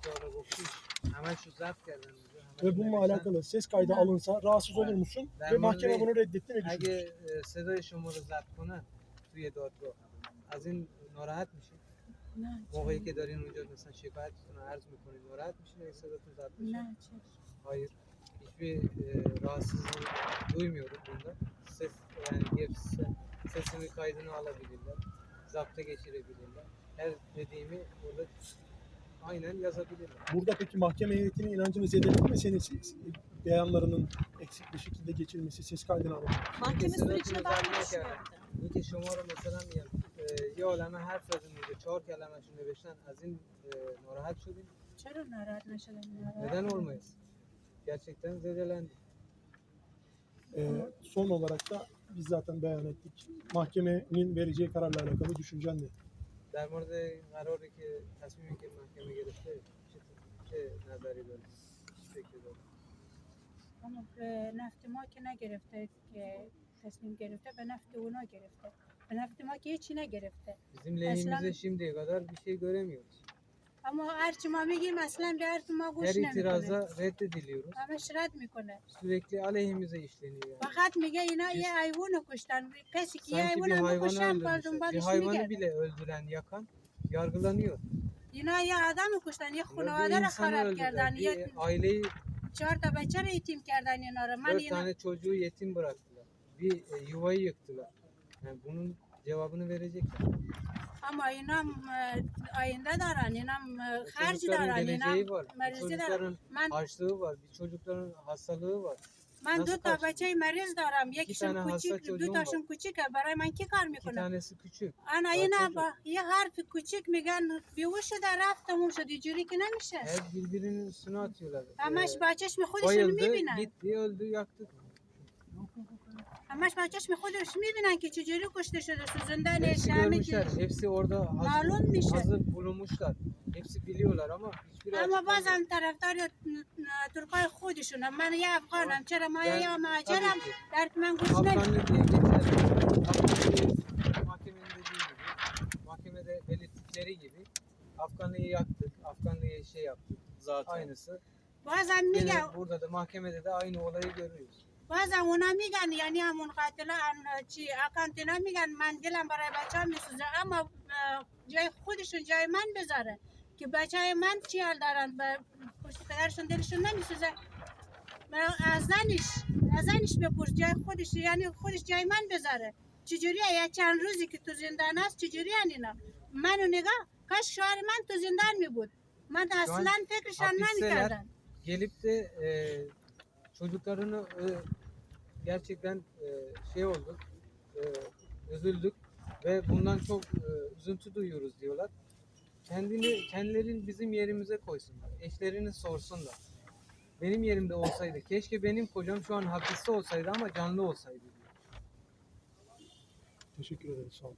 sonra bakmış. Hemen şu zapt kردن. Ve bununla alakalı ses kaydı alınsa rahatsız olur musun? Ve mahkeme bunu reddetti, ne düşünüyorsun? اگه صدای شما رو ضبط کنن توی دادگاه از این ناراحت میشید؟ نه موقعی که دارین اونجا مثلا شکایتتون رو عرض میکنید ناراحت میشید اگه صداتون ضبط بشه؟ نه چرا؟ Hayır. Hiçbir rahatsızlık duymuyorum bunda. Ses yani sesimi kaydını alabilirler. Zapta geçirebilirler. Her dediğimi burada aynen yazabilirler. Burada peki mahkeme heyetinin inancını zedeledi mi senin beyanlarının eksik bir şekilde geçilmesi, ses kaydını alınması? Mahkeme صداتون رو sürecine ضبط ben نکردن. اینکه شما رو مثلا میگم یه عالمه حرف زدین میگه 4 کلمه‌شو نوشتن از این ناراحت شدین. Çera narahat neşelim Neden olmayız? Gerçekten zedelendik. Son olarak da biz zaten beyan ettik. Mahkemenin vereceği kararla alakalı düşüncen ne? در مورد قراری که تصمیمی که محکمه گرفته چه نظری دارید؟ چه فکری دارید؟ Ama nefti ma ki ne gerefte ki teslim gerefte ve nefti ona gerefte. Ve nefti ma ki hiç ne gerefte. Bizim lehimize şimdiye kadar bir şey göremiyoruz. Ama erçima migim aslan bir erçima Her goş ne mikone. itiraza reddediliyoruz. Ama şirat mikone. Sürekli aleyhimize işleniyor yani. Fakat mige yine ye hayvanı kuştan. Kesi ki ye Sanki bir hayvanı hayvanı kuştan pardon öldürmüşler. Bir balış hayvanı mige. bile öldüren, yakan yargılanıyor. Yine ye adamı kuştan ye Bir khunavadar insanı kharab öldüren, kerdan ye bir aileyi, 4 ta beçe eğitim kerdan yine. Man 4 yine tane çocuğu yetim bıraktılar. Bir yuvayı yıktılar. Yani bunun cevabını verecekler. ama inam ayında daran inam Bu harcı çocukların daran geleceği inam var. Bu merizi daran. çocukların Man harçlığı var. Bir çocukların hastalığı var. من Nasıl دو تا karşılayacak? بچه مریض دارم یکیشون tane hasta کوچیک دو çocuğum تاشون کوچیکه برای من کی کار İki میکنه tanesi küçük. انا Daha اینا çocuk. با یه حرف کوچیک میگن بیهوش شده رفت تموم شد اینجوری که نمیشه Her birbirinin üstüne atıyorlar. همش با چشم خودشون Bayıldı, میبینن gitti, öldü, yaktık. همش با چشم خودش میبینن که چجوری کشته شده تو زندانش Hepsi همه görmüşler. چیز Hepsi orada Malum bir şey. hazır bulunmuşlar. Hepsi biliyorlar ama hiçbiri اما açıklamıyor. بازم طرفدار ترکای خودشونم من یه افغانم چرا ما Ben- یا مهاجرم tabii ki. درک من گوش نمیدم Afganlı diye geçer. Afganlı'yı mahkemenin dediği gibi, mahkemede belirttikleri gibi Afganlı'yı yaktık, Afganlı'ya şey yaptık. Zaten. Aynısı. بازم Yine میگم burada da mahkemede de aynı olayı görüyoruz. بازم اونا میگن یعنی همون قاتلا چی اکانتینا میگن من دلم برای بچه ها میسوزه اما جای خودشون جای من بذاره که بچه های من چی حال دارن پشت پدرشون دلشون نمیسوزه از زنش بپرس جای خودش یعنی خودش جای من بذاره چجوریه یا چند روزی که تو زندان است چجوری اینا منو نگاه کاش شوهر من تو زندان می بود من اصلا فکرشان hapisseler. نمیکردم Gelip de çocuklarını gerçekten şey olduk, üzüldük ve bundan çok üzüntü duyuyoruz diyorlar. Kendilerini bizim yerimize koysunlar. Eşlerini sorsunlar. Benim yerimde olsaydı, keşke benim kocam şu an hapiste olsaydı ama canlı olsaydı diyor. Teşekkür ederim. Sağ olun.